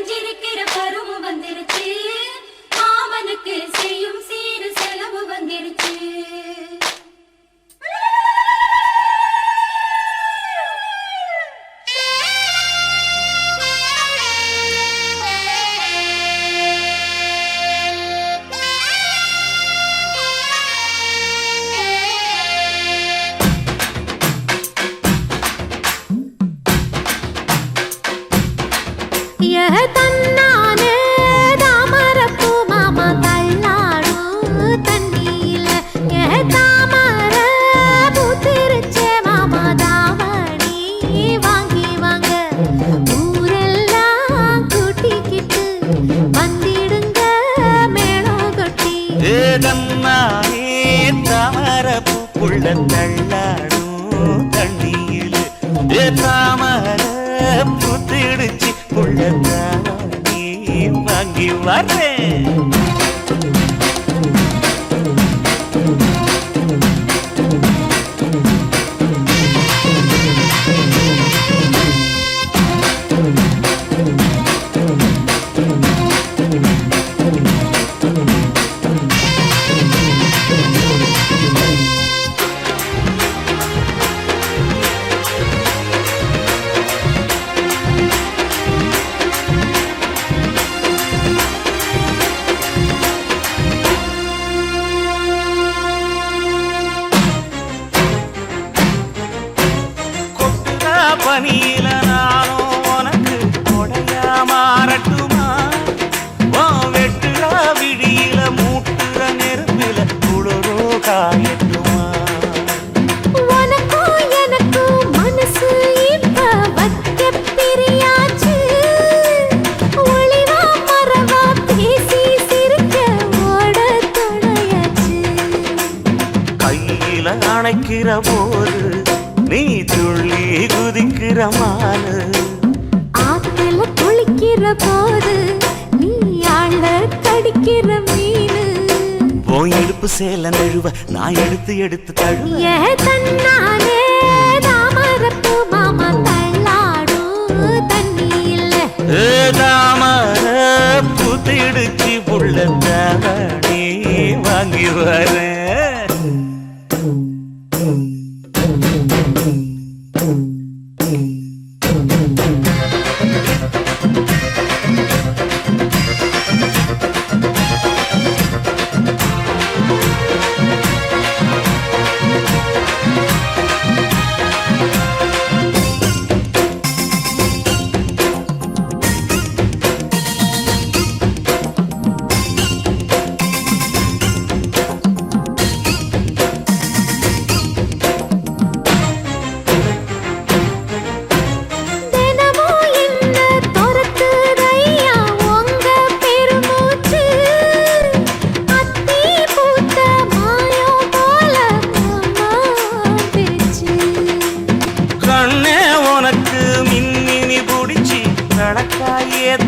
நிறைஞ்சிருக்கிற பருவம் வந்துருச்சு, மாமனுக்கு செய்யும் சீரு செலவு வந்துருச்சு. தன்னானே தாமரப்பூ மாமா தள்ளாடும் தண்ணியில தாமர பூத்திருச்சே மாமா தாவணி வாங்கி வாங்க ஊரெல்லாம் கூட்டிக்கிட்டு வந்திடுங்க மேளம் கொட்டி. தன்னானே தாமரப்பூ புள்ள தள்ளாடும் தண்ணியில தாமர பூத்திடுச்சு நீ வாங்கி வரேன். பனியில நானும் உனக்கு கொடையா மாறட்டுமா? வெட்டுற விடியில மூட்டுற நெருப்பில குளிரோ காயட்டுமா? உனக்கும் எனக்கும் மனசு இப்ப வைக்க பிரியாச்சு, ஒளிவா மரவா பேசி சிரிக்க ஓட துணையாச்சு. கையில அணைக்கிற போது நீ துள்ளி குதிக்கிற மானு, ஆத்துல குளிக்கிற போது நீ ஆள கடிக்கிற மீனு. போய் எடுப்பு சேல நழுவ நான் எடுத்து எடுத்து தழுவ. தன்னானே தாமரப்பூ மாமா தள்ளாடும் தண்ணியில தாமர பூத்திடுச்சு புள்ள தாவணி வாங்கி வரேன்.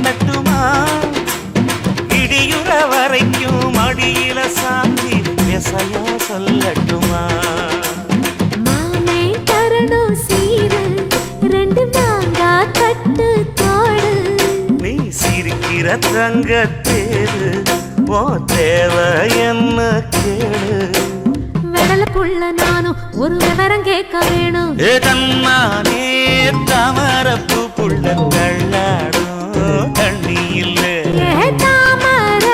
தட்டுமா இடியுற வரைக்கும் அடியில சாந்தி விசையா சொல்லட்டுமா? மாமே தரணும் சீரு ரெண்டு மாங்கா கட்டு தோடு, நீ சிரிக்கிற தங்கத்தேரு ஓ தேவை என்ன கேளு. வெடல புள்ள நானும் ஒரு விவரம் கேட்க வேணும். தன்னானே தாமரப்பூ புள்ள தள்ளாடும் தண்ணியில் தாமர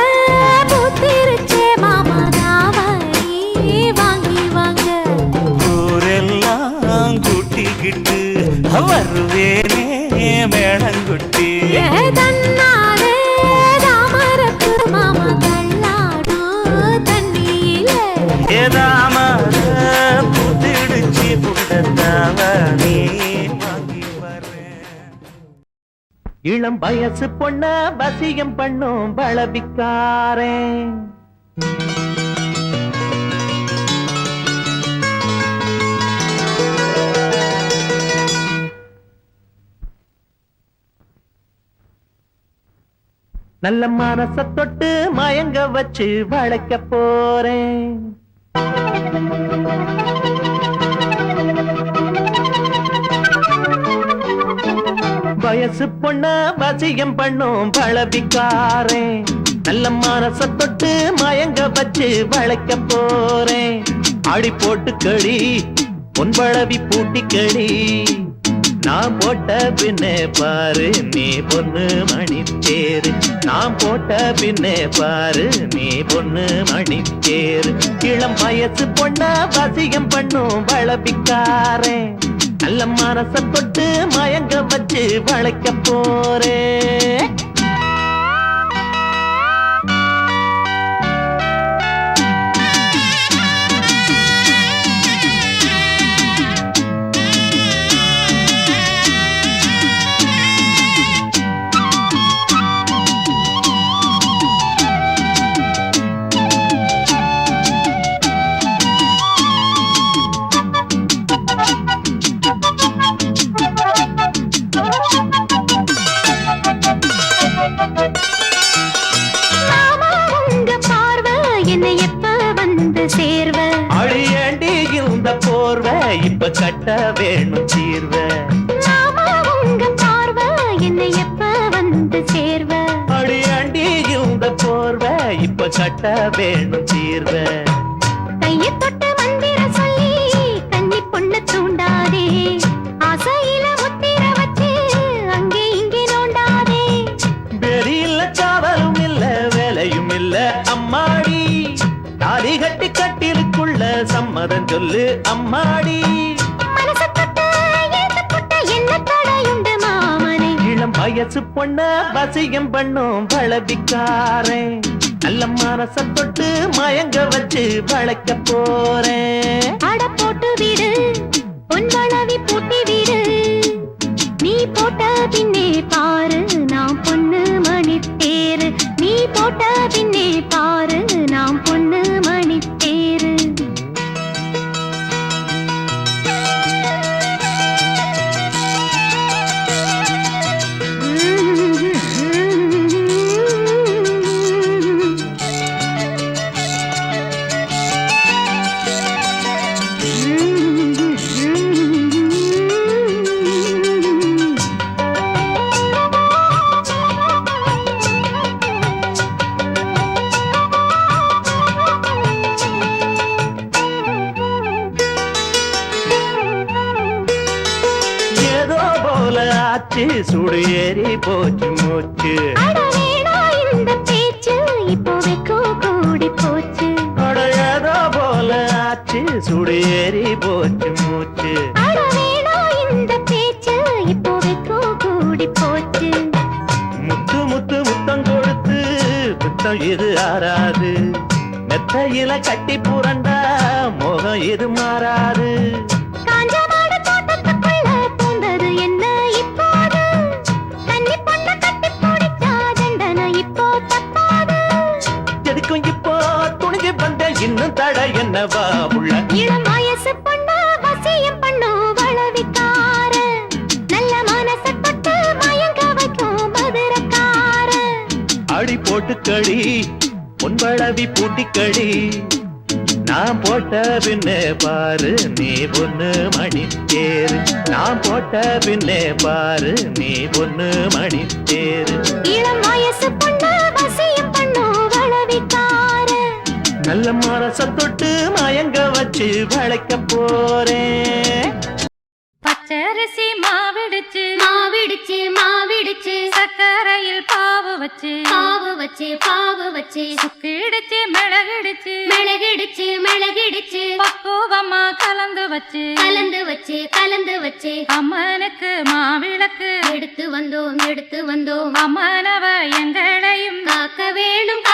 பூத்திருச்சே மாமா தாவணி வாங்கி வாங்க ஊரெல்லாம் கூட்டிக்கிட்டு வருவேனே மேளங்குட்டி. தன்னானே தாமரப்பூ மாமா தள்ளாடும் தண்ணியில தாமர பூத்திடுச்சு புள்ள தாவணி வாங்கி வரேன். இளம் வயசு பொண்ண வசியம் பண்ணும் பலவிக்காரன் நல்ல மனச தொட்டு மயங்க வச்சு வளைக்க போறேன். வயசு பொண்ண வசியம் பண்ணும் பழபிக்காரே நல்ல மனச தொட்டு மயங்க வச்சு வளைக்க போறேன் ஆடி போட்டு களி பொன்பழவி பூட்டி களி நான் போட்ட பின்னே பாரு நீ பொண்ணு மணி தேரு நான் போட்ட பின்னே பாரு நீ பொண்ணு மணி தேரு இளம் வயசு பொண்ண வசியம் பண்ணும் வளபிக்காரே நல்ல மனச தொட்டு மயங்க வச்சு வளைக்க போறேன் இப்ப கட்ட வேணும் தீர்வ உங்க பார்வ என்னை எப்ப வந்து சேர்வ அடியாண்டி இந்த போர்வ இப்ப கட்ட வேணும் தீர்வ கைய தொட்டு மந்திர சொல்லி கன்னி பொண்ணு தூண்டாதே ஆசையில முத்திர வச்சு அங்கே இங்கே நோண்டாதே வெளியில காவலும் இல்ல வேலையும் இல்ல அம்மாடி தாலி கட்டி கட்டிலுக்குள்ள சம்மதம் சொல்லு அம்மாடி இளம் வயசு பொண்ண வசியம் பண்ணும் பழபிக்காரே நல்ல மனச தொட்டு மயங்க வச்சு வளைக்க போறேன் அட போட்டு விடு பொன் வளவி பூட்டி விடு நீ போட்ட பின்னே பாரு நான் பொண்ணு மணி தேரு நீ போட்ட பின்னே பாரு நான் பொண்ணு மணி தேரு சுடு ஏறி போச்சு மூச்சு இந்த பேச்சு இப்போவே கூடி போச்சு ஏதோ போல ஆச்சு சுடு ஏறி போச்சு மூச்சு இந்த பேச்சு இப்போவே கூடி போச்சு முத்து முத்து முத்தம் கொடுத்து முத்தம் இது ஆறாது மெத்தையில கட்டி புரண்டா மோகம் இது மாறாது இன்னும் தட என்னவா உள்ள இளம் வயசு பொண்ணு வசியம் பண்ணு வளவிக்கார நல்ல மனச தொட்டு மயங்க வைக்கும் மதுரக்கார அடி போட்டு களி பொன்பழவி பூட்டி களி நான் போட்ட பின்னே பாரு நீ பொண்ணு மணி தேரு நான் போட்ட பின்னே பாரு நீ பொண்ணு மணி தேரு இளம் வயசு பொண்ணு வசியம் பண்ணு வளவிக்கார நல்ல மனச தொட்டு மயங்க வச்சு வளைக்க போறேன் பச்சரிசி மாவிடுச்சு மாவிடுச்சு மாவிடுச்சு சக்கரையில் பாவு வச்சு பாவு வச்சு பாவு வச்சு சுக்கிடுச்சு மிளகிடுச்சு மிளகிடுச்சு மிளகிடுச்சு பக்குவமா கலந்து வச்சு கலந்து வச்சு கலந்து வச்சு அம்மனுக்கு மாவிளக்கு எடுத்து வந்தோம் அம்மனவ எங்களையும் காக்க வேணும்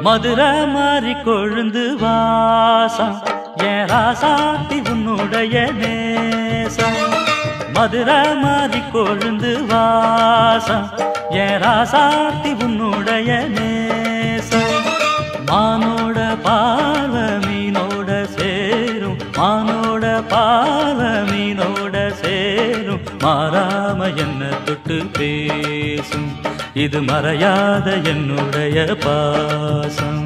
மதுரை மாறி கொழுந்து வாசம் என் ராசாத்தி உன்னுடைய நேசம் மதுரை மாறி கொழுந்து வாசம் என் ராசாத்தி உன்னுடைய நேசம் மானோட பார்வை மீனோட சேரும் மானோட பார்வை மாறாம என்ன தொட்டு பேசும் இது மறையாத என்னுடைய பாசம்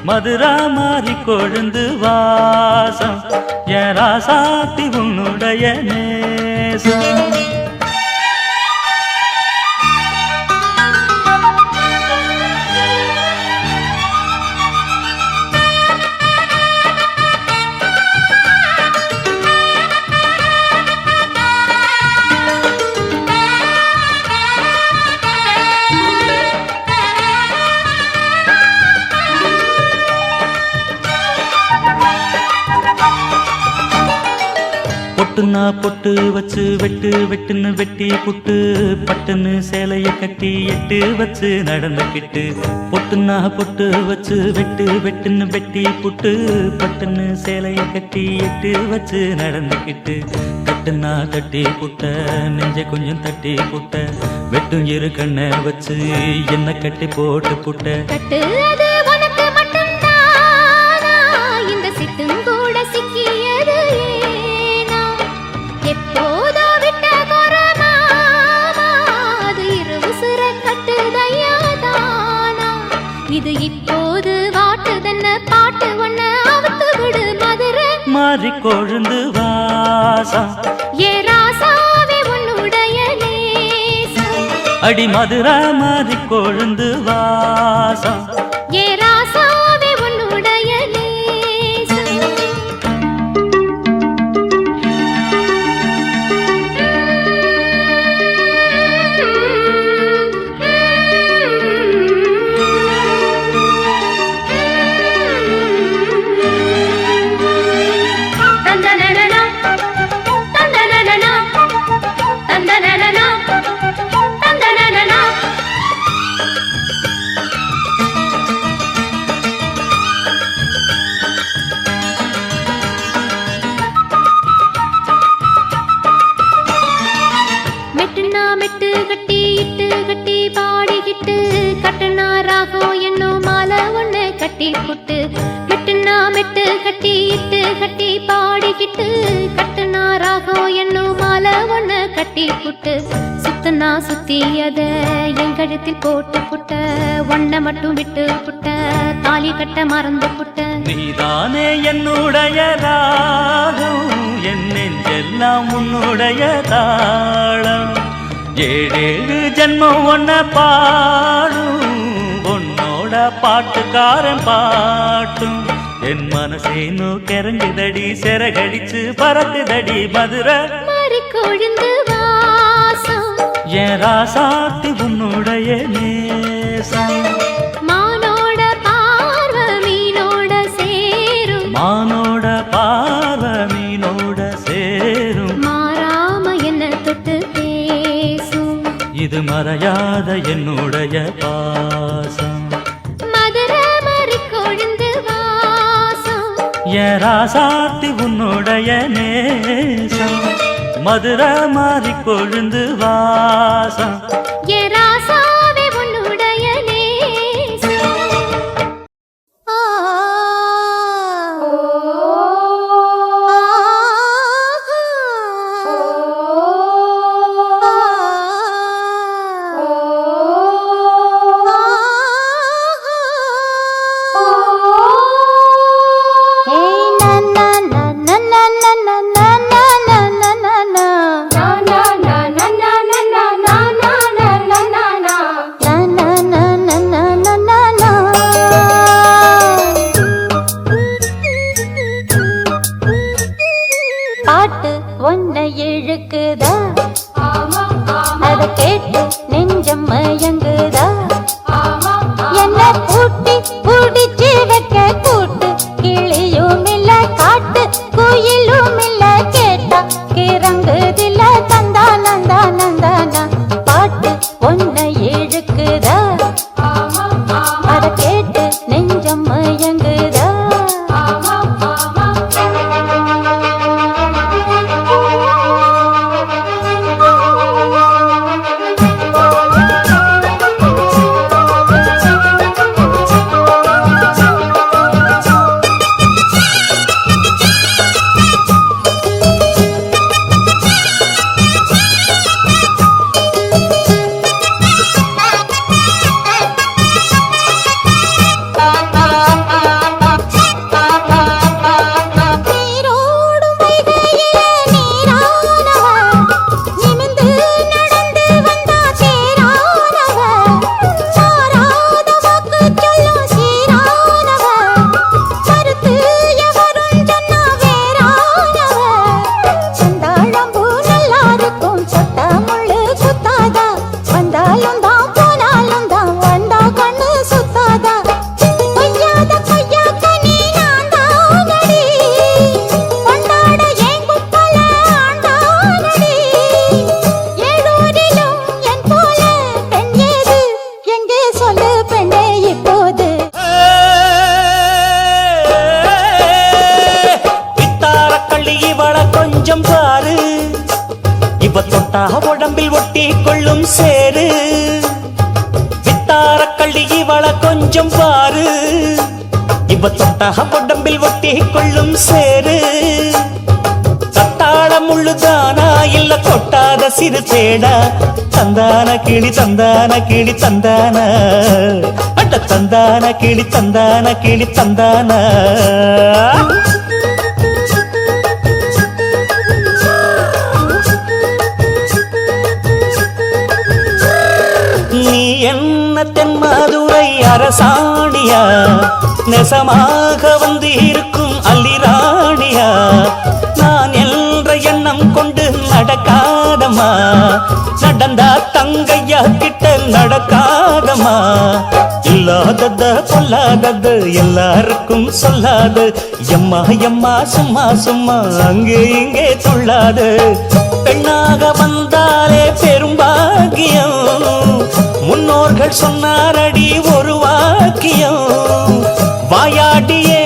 மதுரா மாறி கொழுந்து வாசம் என் ராசாத்தி உன்னுடைய நேசம் பொட்டுனா பொட்டு வச்சு வெட்டு வெட்டுன்னு வெட்டி புட்டு பட்டுன்னு சேலைய கட்டி எட்டு வச்சு நடந்துக்கிட்டு பொட்டுனா பொட்டு வச்சு வெட்டு வெட்டுன்னு வெட்டி புட்டு பட்டுன்னு சேலைய கட்டி எட்டு வச்சு நடந்துக்கிட்டு கட்டுனா கட்டி புட்ட நெஞ்ச கொஞ்சம் தட்டி புட்ட வெட்டும் இரு கண்ணை வச்சு என்ன கட்டி போட்டு புட்ட கட்டு அது உனக்கு மட்டும்தானா இந்த சிட்டும் கூட சிக்கியது ஏனா எப்போதோ விட்ட கொரமாமா அது இரவு சிற கட்டுதையாதானா இது இப்போது வாட்டுதன்ன பாட்டு ஒன்ன அவுத்து விடு மதுரை மாறி கொழுந்து வாசம் ஏ ராசாவே உன்னுடைய நேசம் அடி மதுரா மாறி கொழுந்து வாசம் ஏ ராசாவே உன்னுடைய நேசம் தந்தனனனா தந்தனனனா தந்தனனனா தந்தனனனா மெட்டுனா மெட்டு கட்டி இட்டு கட்டி பாடிக்கிட்டு கட்டுனா ராகம் என்னும் மாலை ஒண்ணு கட்டி புட்டு மெட்டுனா மெட்டு கட்டி இட்டு கட்டி பாடிக்கிட்டு கட்டுனா ராகம் என்னும் மாலை ஒண்ணு கட்டி புட்டு சுத்தனா சுத்தி அத என் கழுத்தில் போட்டு புட்ட ஒன்ன மட்டும் விட்டு புட்ட தாலி கட்ட மறந்து புட்ட நீதானே என்னுடைய ராகம் என் நெஞ்செல்லாம் உன்னுடைய தாளம் ஏழேழு ஜென்மம் ஒன்ன பாடும் உன்னோட பாட்டுக்காரன் பாட்டும் என் மனசேனோ கிறங்குதடி சிறகடிச்சு பறக்குதடி மதுரை மாறி கொழுந்து வாசம் என் ராசாத்தி உன்னுடைய நேசம் மானோட பார்வ மீனோட சேரும் மானோட பார்வை மீனோட சேரும் மாறாம என்ன தொட்டு பேசும் இது மறையாத என்னுடைய பாசம் மதுரை மாறி கொழுந்து வாசம் என் ராசாத்தி உன்னுடைய நேசம் மதுரை மாறி கொழுந்து வாசம் ஏ ராசாவே உன்னுடைய நேசம் ஆ பாட்டு ஒன்ன இழுக்குதா அத கேட்டு நெஞ்சம் மயங்குதா என்ன பூட்டி புடிச்சு வைக்க கூட்டு கிளியும் இல்ல காட்டு குயிலும் இல்ல கேட்டா கிறங்குதில்ல தந்தா நந்தா நந்தானா பாட்டு ஒன்ன இழுக்குதா அத கேட்டு நெஞ்சம் மயங்குதா தொட்டா உடம்பில் ஒட்டி கொள்ளும் சேரு வித்தார கள்ளி இவள கொஞ்சம் பாரு இவ தொட்டா உடம்பில் ஒட்டி கொள்ளும் சேரு தத்தாள முள்ளுதானா இல்ல கொட்டாத சிறு தேடா தந்தான கிளி தந்தான கிளி தந்தான அட்ட தந்தான கிளி தந்தான கிளி தந்தான நீ என்ன தென்மதுரை அரசாணியா நெசமாக வந்து இருக்கும் அல்லிராணியா நான் என்ற எண்ணம் கொண்டு நடக்காதமா நடந்தா தங்கையா கிட்ட நடக்காதமா இல்லாதத பொல்லாதது எல்லாருக்கும் சொல்லாது எம்மா எம்மா சும்மா சும்மா அங்கே இங்கே துள்ளாது பெண்ணாக வந்தாலே பெரும்பாகியம் முன்னோர்கள் சொன்னாரடி ஒரு வாக்கியம் வாயாடியே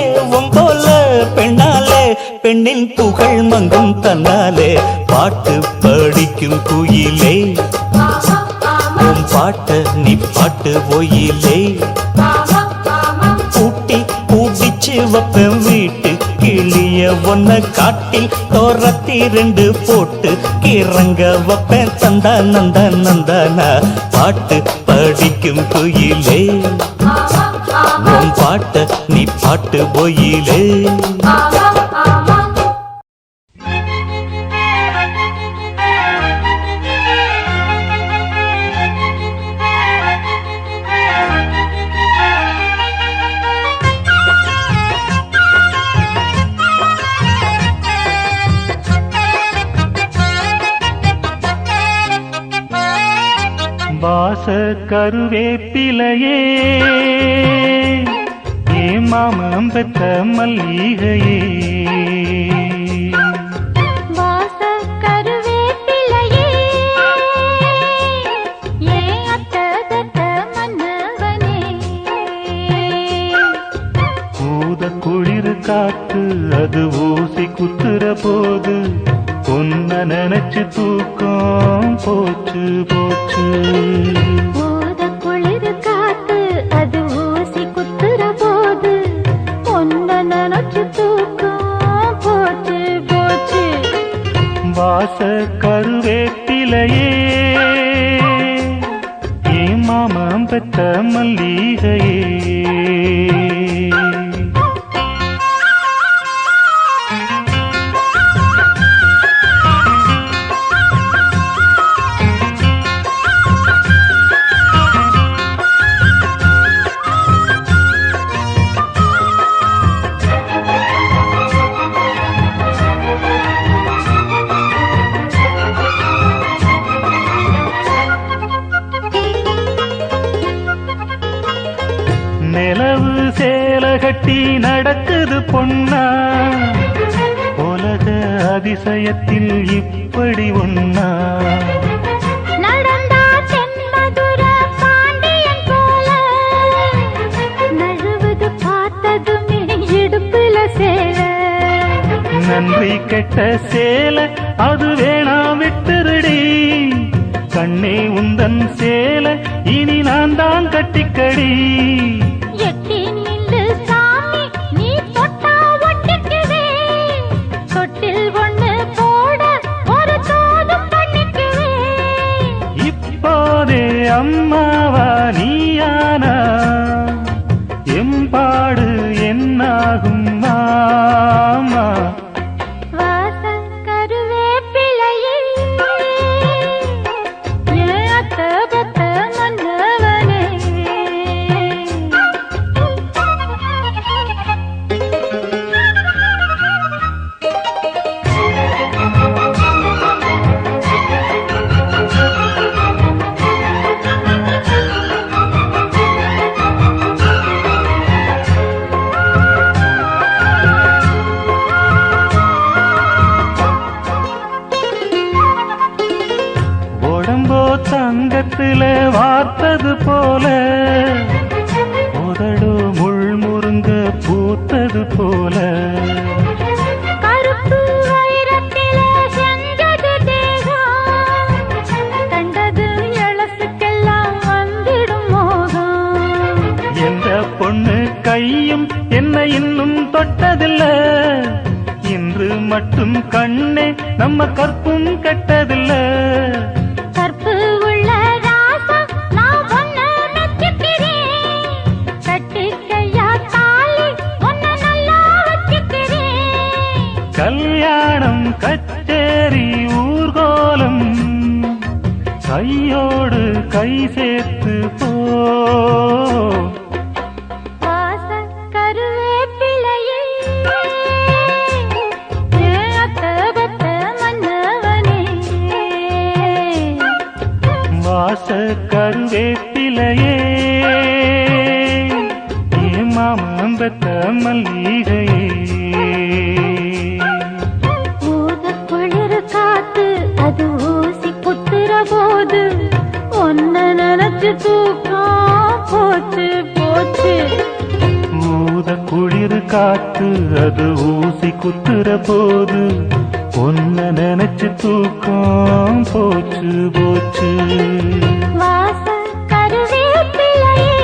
போல பெண்ணாலே பெண்ணின் புகழ் மங்கும் தன்னாலே பாட்டு படிக்கும் குயிலே உன் பாட்ட நீ பாட்டு ஒயிலே கூட்டி கூட்டிச்சு வப்பம் வீட்டு கிளிய ஒன்ன காட்டில் தோரத்தி ரெண்டு போட்டு கிறங்க வப்பேன் தந்தா நந்தா நந்தானா பாட்டு படிக்கும் குயிலே உன் பாட்ட நீ பாட்டு ஒயிலே வாச கருவேப்பிலையே ஏ மாமம் பெற்ற மல்லிகையே வாச கருவேப்பிலையே ஏ அத்ததத்த மன்னவனே ஊத குளிர் காத்து அது ஊசி குத்துற போது உன்ன நினைச்சு தூக்கம் போச்சு போச்சு ஊத குளிர் காத்து அது ஊசி குத்துற போது ஒன்ன நினைச்சு தூக்கம் போச்சு போச்சு வாச கருவேப்பிலையே ஏ மாமம் பெற்ற மல்லிகையே நிலவு சேல கட்டி நடக்குது பொன்னா உலக அதிசயத்தில் இப்படி ஒன்னா நடந்தா தென்மதுர பாண்டியன் போல நழுவுது பார்த்ததுமே இடுப்புல சேல நன்றி கெட்ட சேல அது வேணாம் விட்டுருடி கண்ணே உந்தன் சேல இனி நான் தான் கட்டிக்கடி எட்டி நில்லு சாமி நீ தொட்டா ஒட்டிக்குவே தொட்டில் ஒண்ணு போட ஒரு தோதும் பண்ணிக்குவே இப்போதே அம்மாவா நீயானா எம்பாடு என்னாகும் மாமா வாச கருவேப்பிலையே ஏ அத்த பத்த மன்னவனே மட்டும் கண்ணே நம்ம கற்பும் கெட்டதில்ல. கற்பு உள்ள ராசா நான் ஒன்ன மெச்சுக்கிறேன். கட்டிக்கையா தாலி ஒன்ன நல்லா வச்சுக்கிறேன். கல்யாணம் கச்சேரி ஊர்கோலம் கையோடு கை சேர்த்து போ. வாசல் கருவேப்பிலையே அத்தபத்த மன்னவனே. வாச கருவேப்பிலையே மாமன் பெத்த மல்லிகையே. ஊத குளிர் காத்து அது ஊசி குத்துற போது ஒன்ன நினைச்சு தூக்கம் போச்சு போச்சு. ஊத குளிர் காத்து அது ஊசி குத்துற போது ஒன்ன நினைச்சு தூக்கம் போச்சு போச்சு. வாசல் கருவேப்பிலையே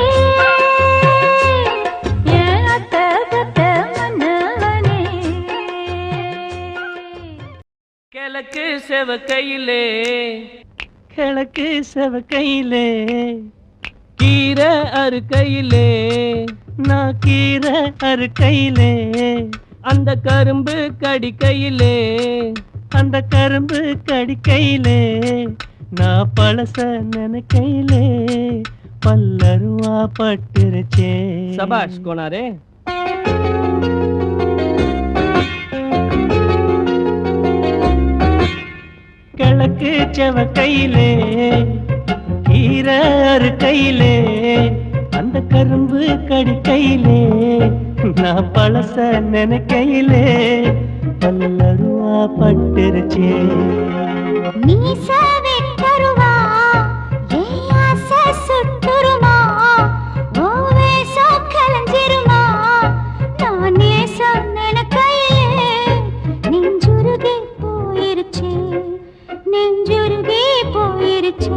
என் அத்தபத்த மன்னவனே. கிழக்கு செவக்கையிலே கிழக்கு செவக்கையிலே கீரை அறுக்கையிலே நான் கீரை அறுக்கையிலே அந்த கரும்பு கடிக்கையிலே அந்த கரும்பு கடிக்கையிலே நான் பழச நினைக்கையிலே பல்லருவா பட்டுருச்சே. சபாஷ் கோனாரே. கிழக்கு செவக்கையிலே கீரை அறுக்கையிலே அந்த கரும்பு கடிக்கையிலே நான் பழச நினைக்கையிலே பல்லருவா பட்டுருச்சே. மீச வெட்டருவா என் ஆசை சுட்டுருமா. ஓ வேஷம் கலஞ்சிருமா. நான் நேசம் நினைக்கையிலே நெஞ்சுருகி போயிருச்சே நெஞ்சுருகி போயிருச்சே.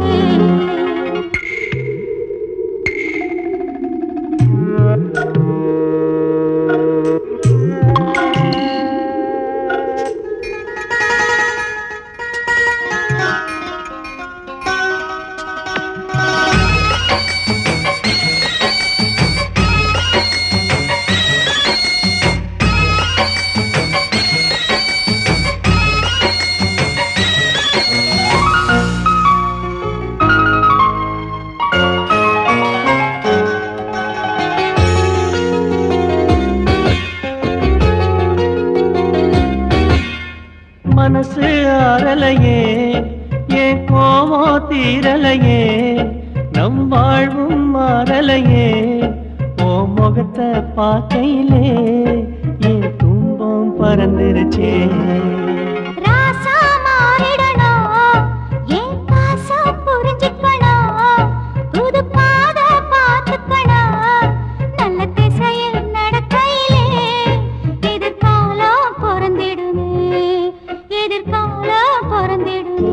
மனசு ஆறலையே என் கோவம் தீரலையே நம் வாழ்வும் மாறலையே ஓ முகத்தை பார்க்கையிலே என் துன்பம் பறந்துருச்சே. ராசா மாறிடணும் என் பாசம் புரிஞ்சுக்கணும். புது பாத பார்த்துக்கணும். நல்ல திசையில் நடக்கையிலே எதிர்காலம் பிறந்திடுமே எதிர்காலம் பிறந்திடுமே.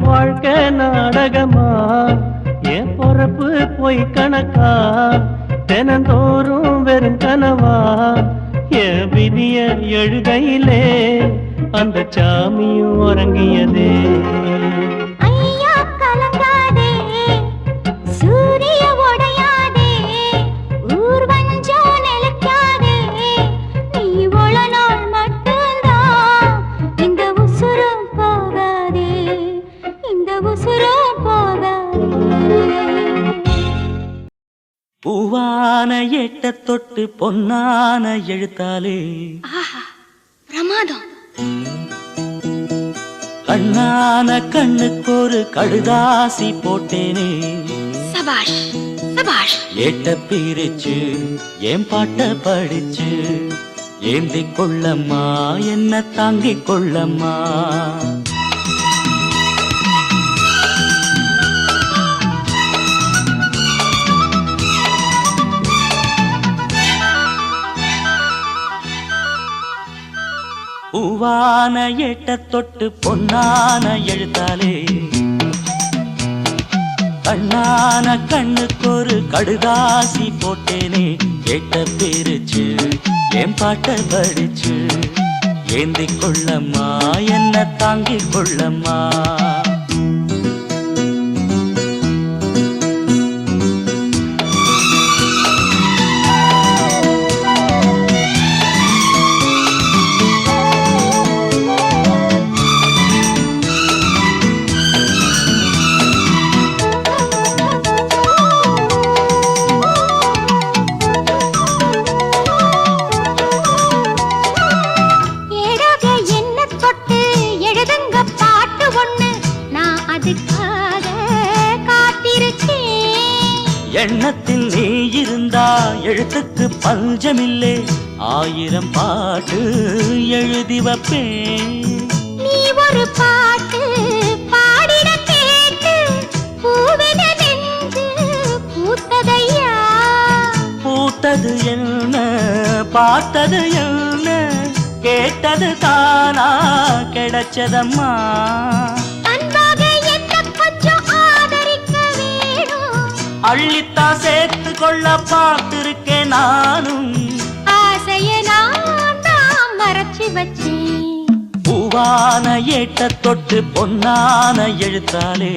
வாழ்க்கை நாடகமா என் பொறப்பு பொய் கணக்கா தினந்தோறும் வெறும் கனவா என் விதிய எழுதையிலே அந்த சாமியும் உறங்கியதே. ஐயா கலங்காதே சூரிய உடையாதே ஊர் வஞ்சம் நிலைக்காதே. நீ ஒள நாள் மட்டும்தான் இந்த உசுரு போகாதே இந்த உசுரு போகாதே. பூவான எட்ட தொட்டு பொன்னான எழுத்தாலே பிரமாதம். கண் கண்ணான கண்ணுக்கு ஒரு கடுதாசி போட்டேனே சபாஷ் சபாஷ். ஏட்ட பிரிச்சு என் பாட்ட படிச்சு ஏந்தி கொள்ளம்மா என்ன தாங்கிக் கொள்ளம்மா. பூவான ஏட்ட தொட்டு பொன்னான எழுத்தாலே கண்ணான கண்ணுக்கு ஒரு கடுதாசி போட்டேனே ஏட்ட பிரிச்சு என் பாட்ட படிச்சு ஏந்தி கொள்ளம்மா என்ன தாங்கிக் கொள்ளம்மா. எண்ணத்தில் நீ இருந்தா எழுத்துக்கு பஞ்சமில்லை 1000 பாட்டு எழுதி வைப்பேன். நீ ஒரு பாட்டு பாடிட கேட்டு பூவென நெஞ்சு பூத்ததையா. பூத்தது என்ன பார்த்தது என்ன கேட்டது தானா கிடைச்சதம்மா. அள்ளித்தான் சேர்த்து கொள்ள பார்த்திருக்கேன் நானும். ஆசைய நான் மறைச்சு வச்சேன். பூவான ஏட்ட தொட்டு பொன்னான எழுத்தாலே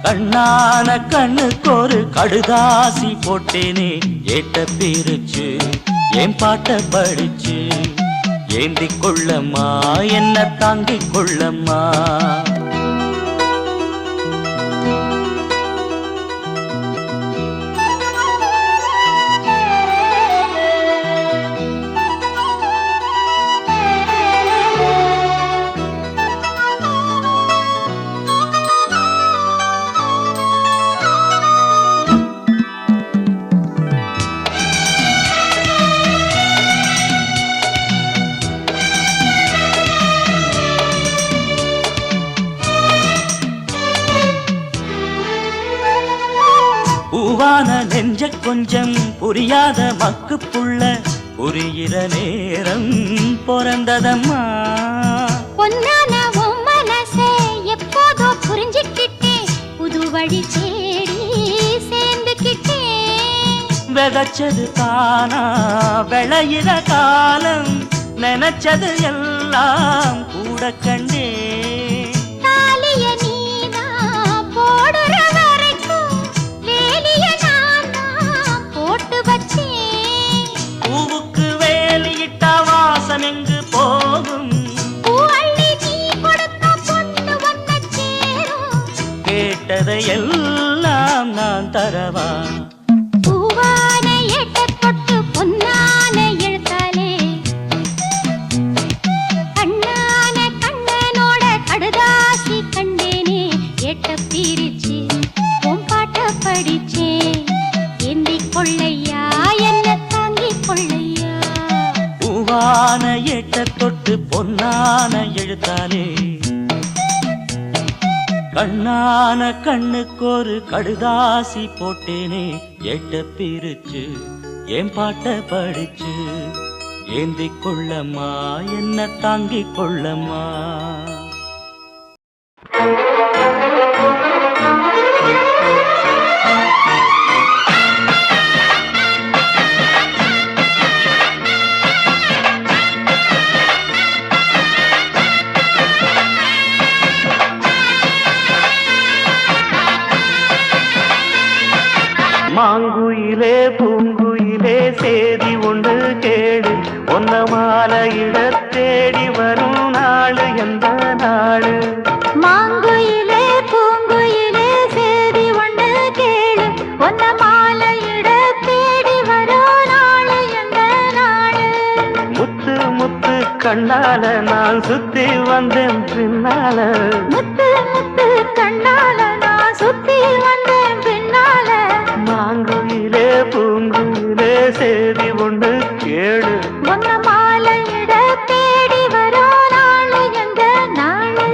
கண்ணான கண்ணுக்கு ஒரு கடுதாசி போட்டேனே ஏட்ட பிரிச்சு என் பாட்ட படிச்சு ஏந்தி கொள்ளம்மா என்ன தாங்கிக் கொள்ளம்மா. பூவான நெஞ்ச கொஞ்சம் புரியாத மக்கு புள்ள புரிகிற நேரம் பிறந்ததம்மா. பொன்னான உன் மனசே எப்போதோ புரிஞ்சுக்கிட்டேன். புது வழி தேடி சேர்ந்துக்கிட்டேன். விதைச்சது தானா விளையிற காலம் நினைச்சது எல்லாம் கூட கண்டே. தாலிய நீனா போடுற பூவுக்கு வேலியிட்ட வாசம் எங்கு போகும். கேட்டதை எல்லாம் நான் தரவா. பூவான ஏட்ட தொட்டு பொன்னான எழுத்தாலே கண்ணான கண்ணனோட கடுதாசி கண்டேனே ஏட்ட பிரிச்சு உன் பாட்ட படிச்சேன் ஏந்தி கொள்ளையா என்ன தாங்கிக் கொள்ளையா. பூவான ஏட்ட தொட்டு பொன்னான எழுத்தாலே கண்ணான கண்ணுக்கு ஒரு கடுதாசி போட்டேனே ஏட்ட பிரிச்சு என் பாட்ட படிச்சு ஏந்தி கொள்ளம்மா என்ன தாங்கிக் கொள்ளம்மா. மாங்குயிலே பூங்குயிலே சேதி ஒன்று கேடு ஒன்ன மாலையிட தேடி வரும் நாளு எந்த நாளு. மாங்குயிலே பூங்குயிலே சேதி ஒன்று கேளு ஒன்ன மாலையிட தேடி வரும் நாளு எந்த நாளு. முத்து முத்து கண் கண்ணால நான் சுத்தி வந்தேன் பின்னால முத்து முத்து கண்ணால நான் சுத்தி வந்தேன் பின்னால மாங்குயிலே பூங்குயிலே சேதி ஒன்று கேளு ஒன்ன மாலையிட தேடி வரோ நாளு எங்க நாளு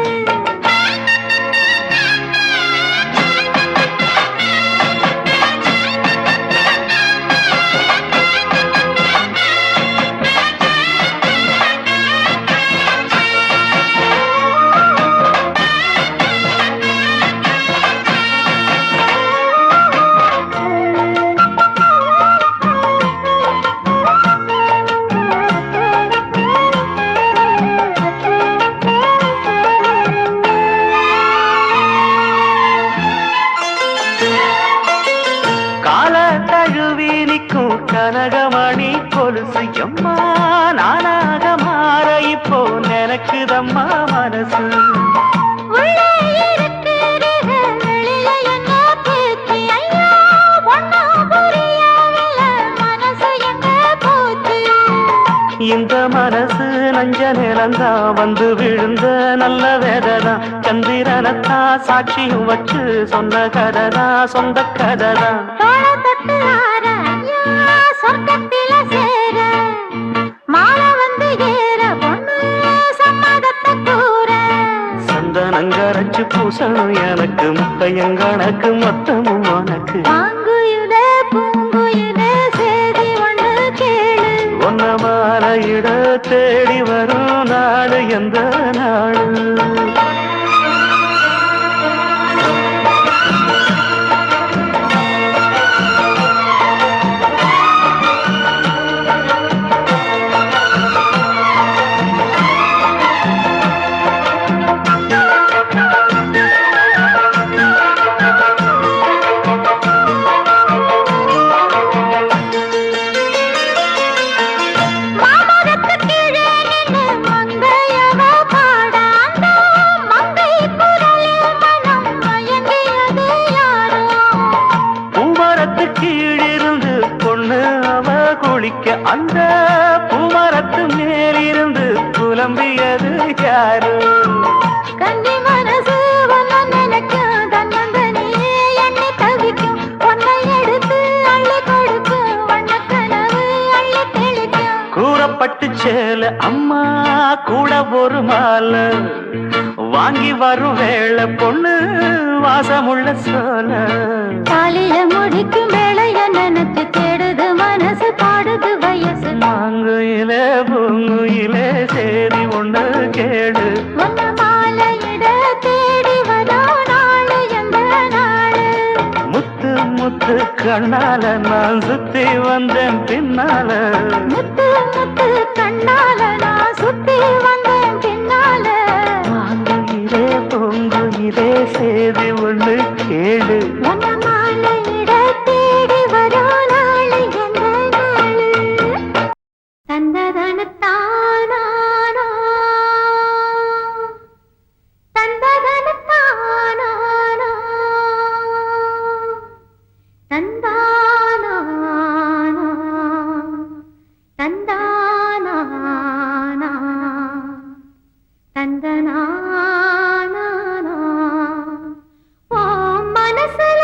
கால தழுவி நிற்கும் கனகமணி கொலுசு எம்மா நானாக மாற இப்போ நினைக்குதம்மா மனசு உள்ளே இருக்கிறீங்க வெளியில என்ன பேச்சு ஐயா ஒன்னும் புரியவில்லை மனசு எங்க போச்சு இந்த மனசு நஞ்ச நிலந்தா வந்து விழுந்த நல்ல வேததான் சந்திரனத்தான் சாட்சியும் வச்சு சொன்ன கதைதான் சொந்த கதைதான் தோள தொட்டு ஆற ஐயா சொர்க்கத்தில சேர மாலை வந்து ஏற பொண்ணு சம்மதத்தை கூற சந்தனங்கரைச்சு பூசணும் எனக்கு முத்தையங்கணக்கு மொத்தமும் உனக்கு மாங்குயிலே பூங்குயிலே சேதி ஒண்ணு கேளு ஒன்ன மாலையிட தேடி வரும் நாடு எந்த நாடு மாமரத்து கீழே நின்னு மங்கையவ பாட அந்த மங்கை குரலில் மனம் மயங்கியது யாரோ பூமரத்து கீழிருந்து பொண்ணு அவ குளிக்க அந்த பூமரத்து மேலிருந்து புலம்பியது யாரு கன்னி மனசு ஒன்ன நினைக்கும் தன்னந்தனியே எண்ணி தவிக்கும் ஒன்னை எடுத்து அள்ளி கொடுக்கும் வண்ணக்கனவு அள்ளி தெளிக்கும் கூறப்பட்டு சேல அம்மா கூட ஒரு மாலை வாங்கி வரும் வேளை பொண்ணு வாசமுள்ள சோல தாலிய முடிக்கும் வேளைய நினைச்சு தேடுது மனசு பாடுது வயசு மாங்குயிலே பூங்குயிலே சேதி ஒண்ணு கேடு ஒன்ன மாலையிட தேடி வரோ நாளு எந்த நாளு முத்து முத்து கண்ணால நான் சுத்தி வந்தேன் பின்னால முத்து முத்து கண்ணால நான் சுத்தி வந்தேன் பின்னால மாங்குயிலே பூங்குயிலே சேதி ஒண்ணு கேடு ஒன்ன மாலையிட தேடி வரோ நாளு எந்த நாளு தந்ததனத்தானா தந்ததனத்தானா தந்தானா தந்தானா தந்தனானா ஓ மனசுல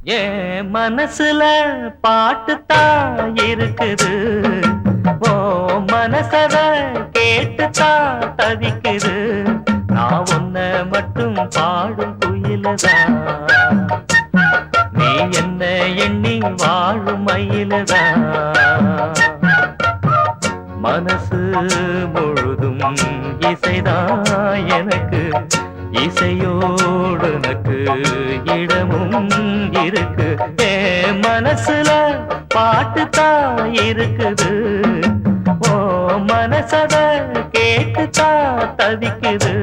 என் மனசுல பாட்டுத்தான் இருக்குது, ஓ மனசத கேட்டுத்தான் தவிக்குது. நான் உன்ன மட்டும் பாடும் குயிலதான், நீ என்ன எண்ணி வாழும் மயிலதான். மனசு முழுதும் இசைதான் எனக்கு, இசையோடு எனக்கு இடமும் இருக்கு. என் மனசுல பாட்டுத்தான் இருக்குது, ஓ மனசத கேட்டுத்தான் தவிக்குது.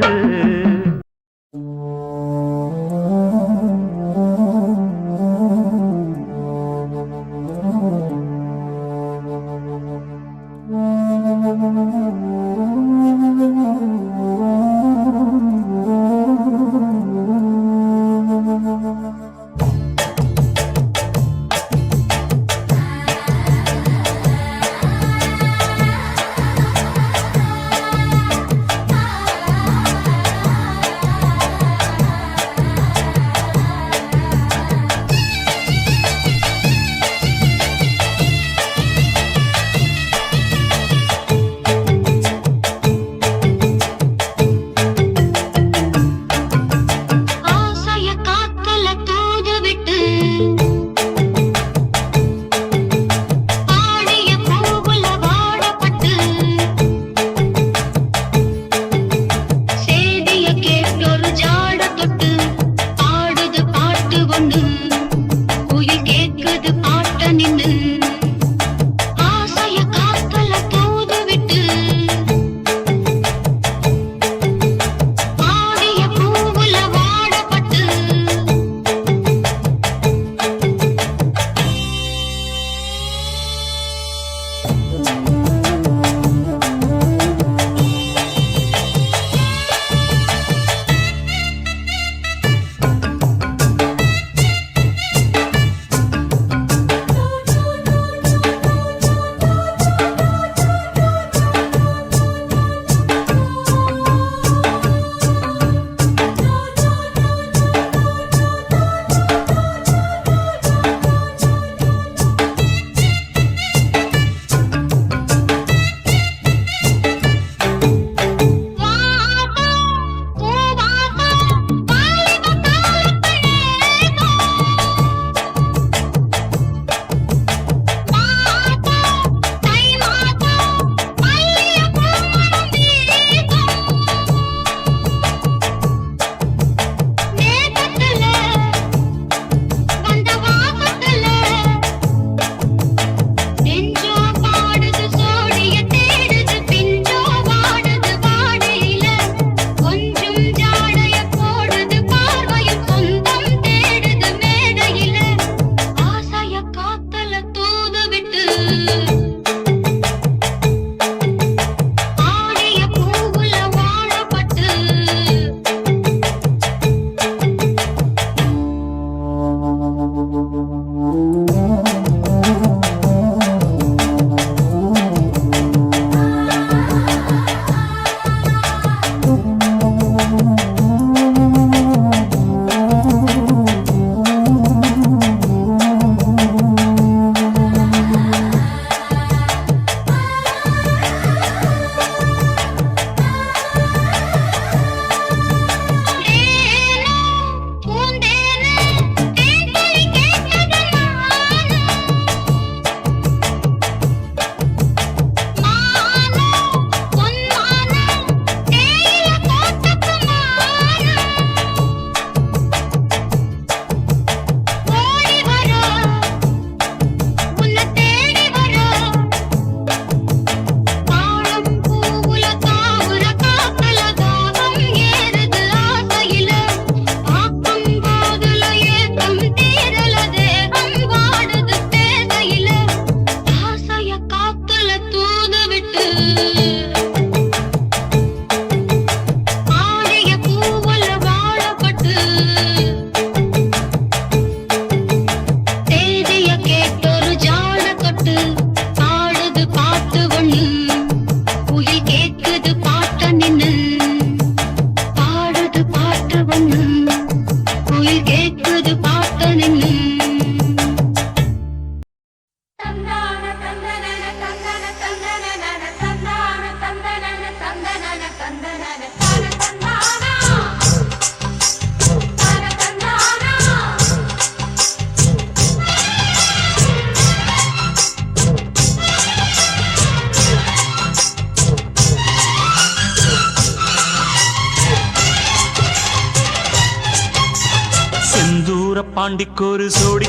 பாண்டிக்கொரு சோடி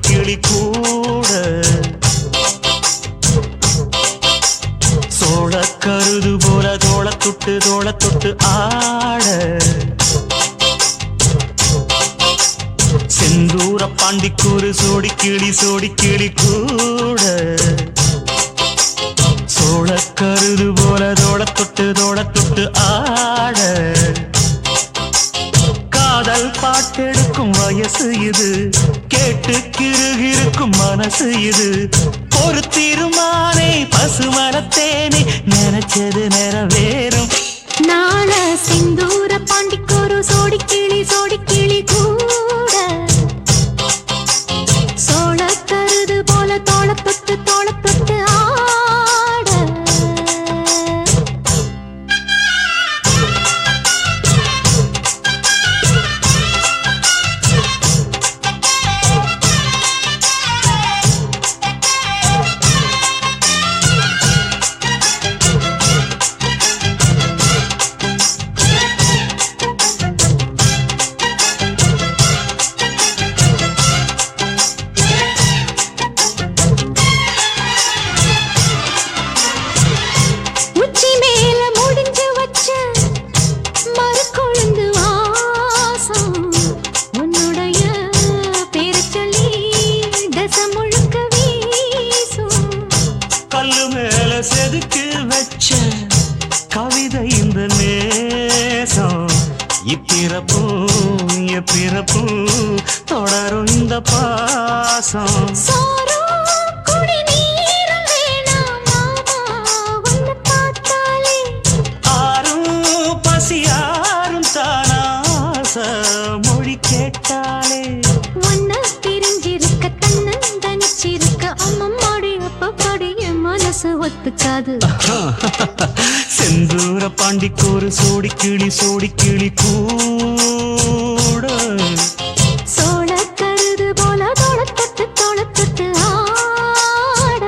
கிளி கூட சோழ கருது போல தோள தொட்டு ஆட செந்தூர பாண்டிக்கொரு சோடி கிளி கூட சோழ கருது போல தோள தொட்டு ஆட காதல் பாட்டெடுக்கும் வயசு இது கேட்டு கிருகிருக்கும் மனசு இது ஒரு தீர்மானே பசுமரத்தேனே நினைச்சது நிறைவேறும் நாள சிந்தூர பாண்டிக்கொரு சோடி கிளி கூட சோழ கருது போல தோள தொட்டு ஆட உச்சி மேல முடிஞ்சு வச்ச மறுகொழுந்து வாசம் உன்னுடைய பேரை சொல்லி தசை முழுக்க வீசும் கல்லு மேல செதுக்கு வச்ச கவிதை இந்த நேசம் இப்பிறப்பும் எப்பிறப்பும் தொடரும் இந்த பாசம் சோறும் குடிநீரும் வேணாம் மாமா உன்னை பார்த்தாலே ஆறும் பசியாரும் தானாச மொழி கேட்டாலே உன்னை பிரிஞ்சிருக்க தன்னந்தனிச்சிருக்க அம்மம்மாடி அப்பப்படி என் மனசு ஒத்துக்காது செந்தூர பாண்டிக்கொரு சோடி கிளி கூட சோழ கருது போல தோள தொட்டு ஆட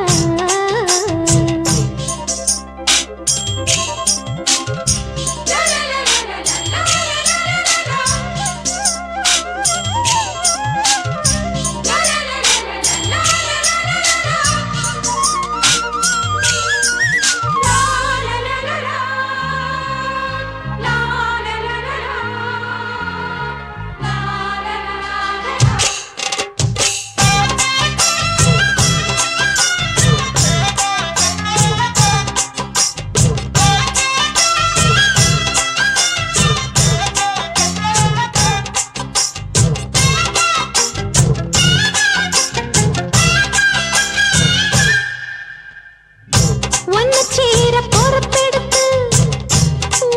ஒன்னு சேர பொறுப்பெடுத்து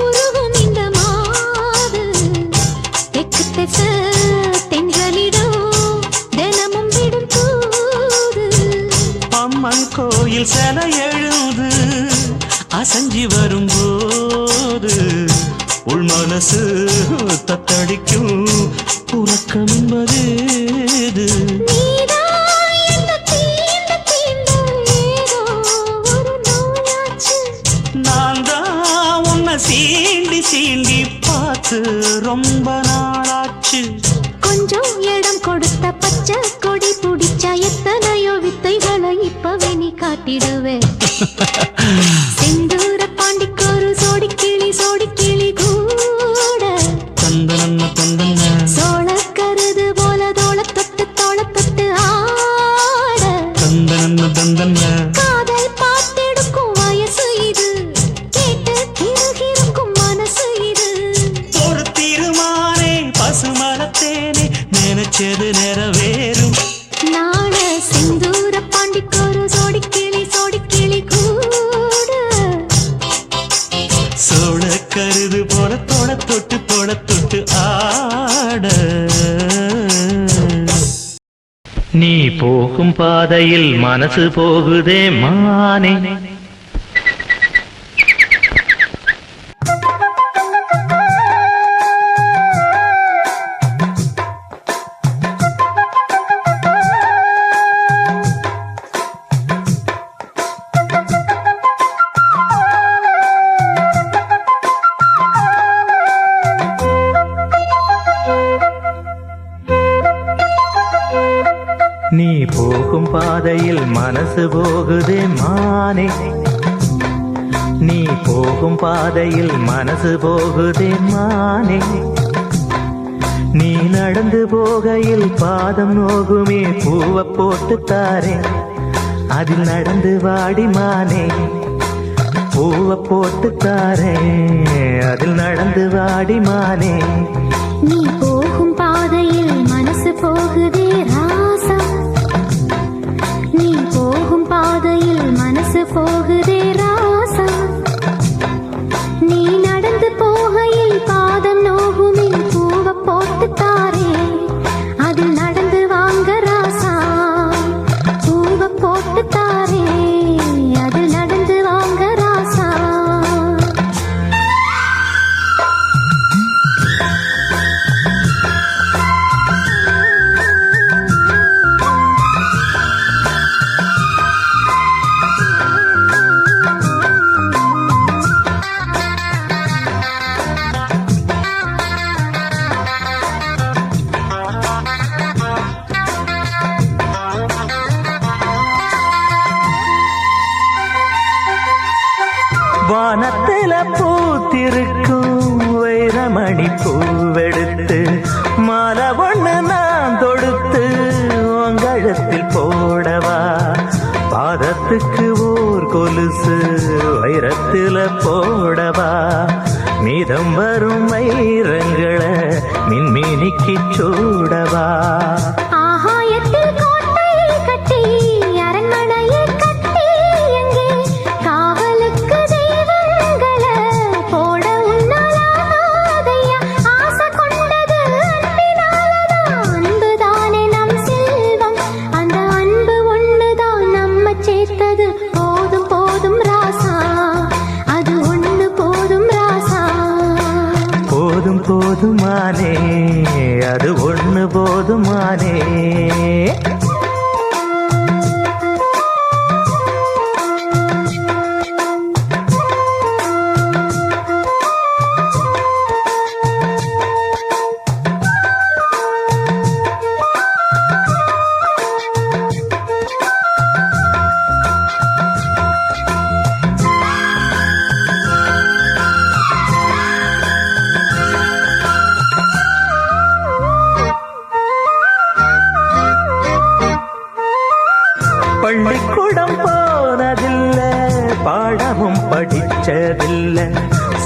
உருகும் இந்த மாது தெற்கு திசை தென்றலிடும் தினமும் விடும் தூது அம்மன் கோயில் சில எழுது அசஞ்சி வரும்போது உள் மனசு தத்தடிக்கும் உறக்கம் என்பது நீதான் என்ன தீண்ட ஏதோ ஒரு நோயாச்சு நான் தான் உன்னை சீண்டி பார்த்து ரொம்ப நாளாச்சு கொஞ்சம் இடம் கொடுத்த பச்சை கொடி பிடிச்சா எத்தனையோ வித்தைகளை இப்பவே நீ காட்டிடுவே செந்தூர பாண்டிக்கொரு சோடி கிளி கூட தந்தன சோழ கருது போல தோள தொட்டு ஆட தந்தன காதல் பாட்டெடுக்கும் வயசு இது கேட்டு கிருகிருக்கும் மனசு இது ஒரு தீர்மானே பசுமரத்தேனே நினைச்சது நிறைவேறும் நாள சிந்தூர பாண்டிக்கொரு சோடி கிளி கூட சோழ கருது போல தோள தொட்டு ஆட நீ போகும் பாதையில் மனசு போகுதே மானே நீ போகும் பாதையில் மனசு போகுதே மானே நீ போகும் பாதையில் மனசு போகுதே மானே நீ நடந்து போகையில் பாதம் நோகுமே பூவை போட்டு தாரே அதில் நடந்து வாடி மானே பூவை போட்டு தாரே அதில் நடந்து வாடி மானே நீ போகும் பாதையில் மனசு போகுதே ராசா நீ போகும் பாதையில் மனசு போகுதே ராசா நீ நடந்து போகையில் பாதம் நோகுமே பூவை போட்டு தாரே அதில் நடந்து வாங்க ராசா பூவை போட்டு தாரே அதில் நடந்து வாங்க ராசா வானத்தில பூத்திருக்கும் வைரமணி பூவெடுத்து மாலை ஒண்ணு நான் தொடுத்து உங்கழத்தில் போடவா பாதத்துக்கு ஓர் கொலுசு வைரத்தில போடவா மீதம் வரும் வைரங்களை மின்மினிக்கு சூடவா ஆகாயத்தில் கோட்டை கட்டி அரண்மனையை கட்டி எங்கே காவலுக்கு தெய்வங்களை போட உன்னாலாதையா ஆசை கொண்டது அன்பினாலதான் அன்புதானே நம் செல்வம் அந்த அன்பு ஒண்ணுதான் நம்ம சேர்த்தது போதும் போதும் ராசா அது ஒண்ணு போதும் ராசா போதும் போதுமானே அது ஒண்ணு போதுமானே பள்ளிக்கூடம் போனதில்லை பாடமும் படிச்சதில்லை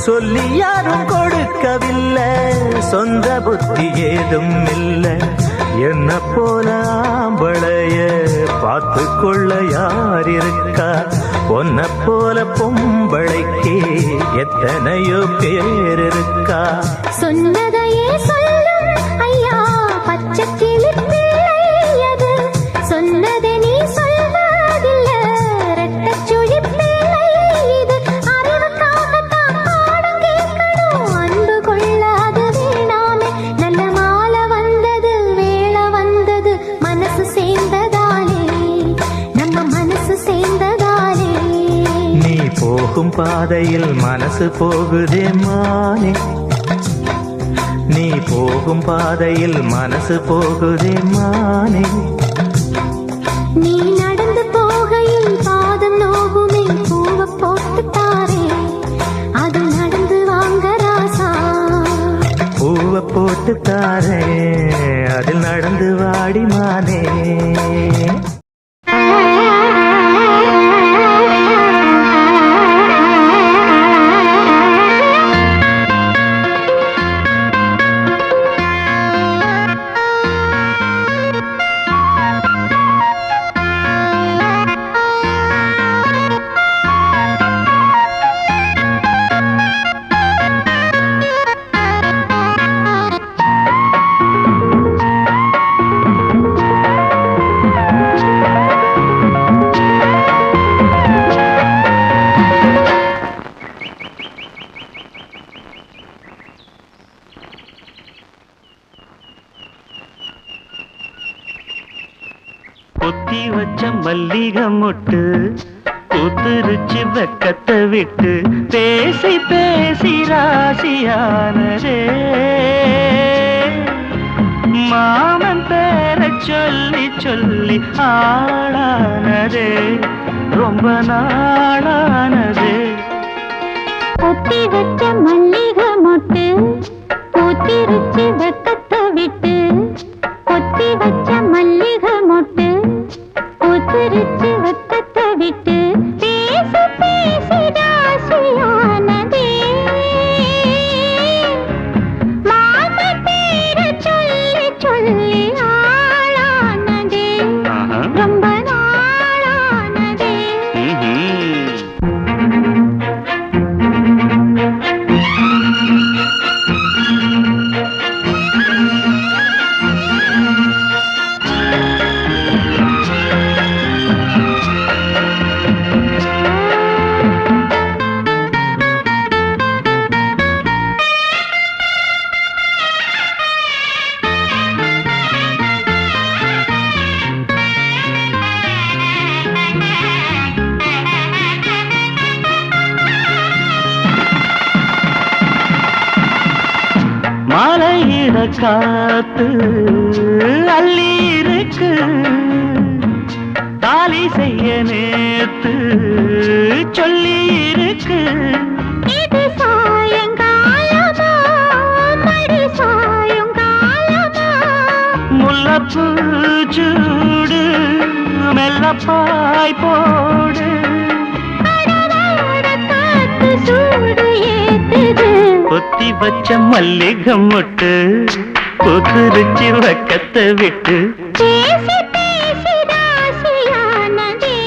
சொல்லி யாரும் கொடுக்கவில்லை சொந்த புத்தி ஏதும் இல்லை என்ன போல ஆம்பளைய பார்த்து கொள்ள யார் இருக்கா பொன்ன போல பொம்பளைக்கு எத்தனையோ பேர் இருக்கா சொன்னதையே சொல்லும் ஐயா பச்சை கிளி பிள்ளை அது சொன்னதை நீ சொல்வதில்ல ரெட்டச்சுழி பிள்ளை இது அறிவுக்காகத்தான் பாடம் கேட்கணும் அன்பு கொள்ளாது வேணாமே நல்ல மாலை வந்தது வேளை வந்தது மனசு சேர்ந்ததாலே நம்ம மனசு சேர்ந்ததாலே நீ போகும் பாதையில் மனசு போகுதே மானே நீ போகும் பாதையில் மனசு போகுதே மானே நீ நடந்து போகையில் பாதம் நோகுமே பூவை போட்டு தாரே அது நடந்து வாங்க ராசா பூவை போட்டு தாரே அதில் நடந்து வாடி மானே பொத்தி வச்ச மல்லிகை மொட்டு பூத்துருச்சு வெக்கத்தை விட்டு பேசி பேசி ராசியானதே மாமன் பேர சொல்லி சொல்லி ஆளானதே ரொம்ப நாளானதே. பொத்தி வச்ச மல்லிகை மொட்டு பூத்திருச்சு வெக்கத்தை விட்டு. பொத்தி வச்ச மல்லிகை மொட்டு பூத்திருச்சு வெக்கத்தை விட்டு. பேசி பேசி ராசியானதே மாம பேர சொல்லி சொல்லி ஆளானதே ரொம்ப நாளானதே. மலையிட காத்து அள்ளி இருக்கு தாலி செய்ய நேத்து சொல்லி இருக்கு. இது சாயங்காலமா மடி சாயங்காலமா முல்லப்பூ சூடு மெல்லப்பாய் போடு. கடலோட காத்து சூடு ஏத்துது. பொத்தி வச்ச மல்லிகை மொட்டு புதுரிச்சு வக்கத்தை விட்டு. பேசி பேசி ராசியானதே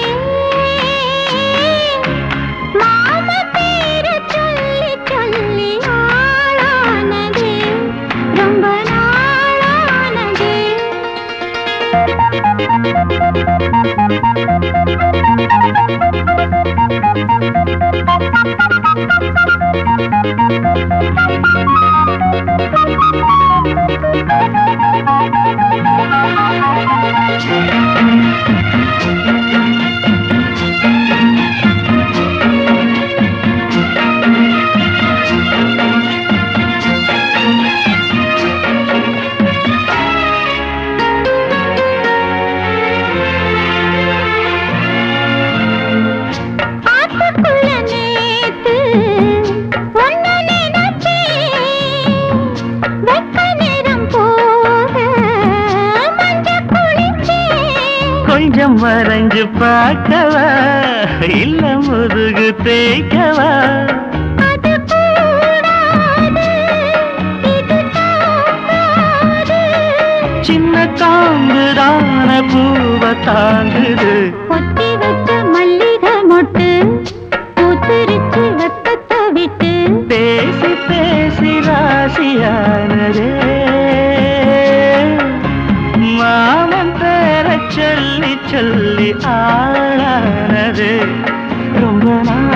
மாம பேர சொல்லி சொல்லி ஆளானதே ரொம்ப நாளானதே. ஆத்துக்குள்ள நேத்து ஒன்னு நினைச்சேன். வெக்க நேரம் போக மஞ்ச குளிச்சேன். கொஞ்சம் வரைஞ்சு பார்க்கவா இல்ல முதுகு தேய்க்கவா. அது கூடாது இது தாங்காது. சின்ன காம்புதான பூவை தாங்குது. பொத்தி வச்ச மல்லிகை மொட்டு பூத்திருச்சு வெக்கத்தை விட்டு. பேசி பேசி ராசியானதே மாமன் பேர சொல்லி சொல்லி ஆளானது ரொம்ப நாள்.